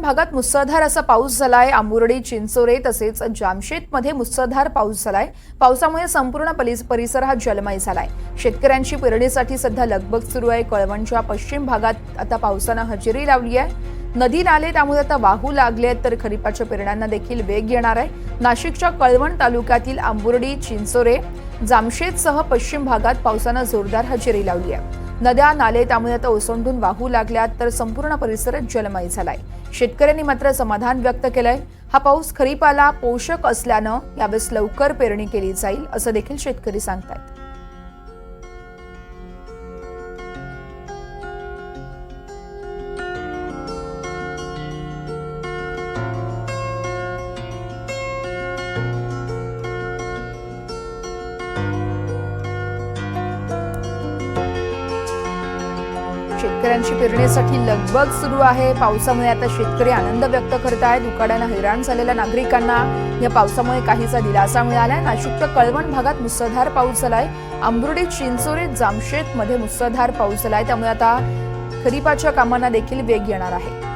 भागात मुसळधार असा पाऊस झालाय। आंबुर्डी, चिंचोरे तसेच जामशेदमध्ये मुसळधार पाऊस झालाय। पावसामुळे संपूर्ण परिसर हा जलमय झालाय। शेतकऱ्यांची पेरणीसाठी सध्या लगबग सुरू आहे। कळवणच्या पश्चिम भागात आता पावसाने हजेरी लावली आहे। नदी नाले त्यामुळे आता वाहू लागले आहेत, तर खरीपाच्या पेरण्यांना देखील वेग येणार आहे। नाशिकच्या कळवण तालुक्यातील आंबुर्डी, चिंचोरे, जामशेदसह पश्चिम भागात पावसाने जोरदार हजेरी लावली आहे। नद्या नाले त्यामुळे आता ओसंडून वाहू लागल्यात, तर संपूर्ण परिसर जलमय झालाय। शेतकऱ्यांनी मात्र समाधान व्यक्त केलंय। हा पाऊस खरीपाला पोषक असल्यानं यावेळेस लवकर पेरणी केली जाईल असं देखील शेतकरी सांगतात। शेतकऱ्यांची पेरणीसाठी लगबग सुरू आहे। पावसामुळे आता शेतकरी आनंद व्यक्त करत आहेत। उकाड्याने हैराण झालेल्या नागरिकांना या पावसामुळे काहीसा दिलासा मिळालाय। नाशिकच्या कळवण भागात मुसळधार पाऊस झालाय। आंबुर्डी, चिंचोरे, जामशेदमध्ये मुसळधार पाऊस झालाय, त्यामुळे आता खरीपाच्या कामांना देखील वेग येणार आहे।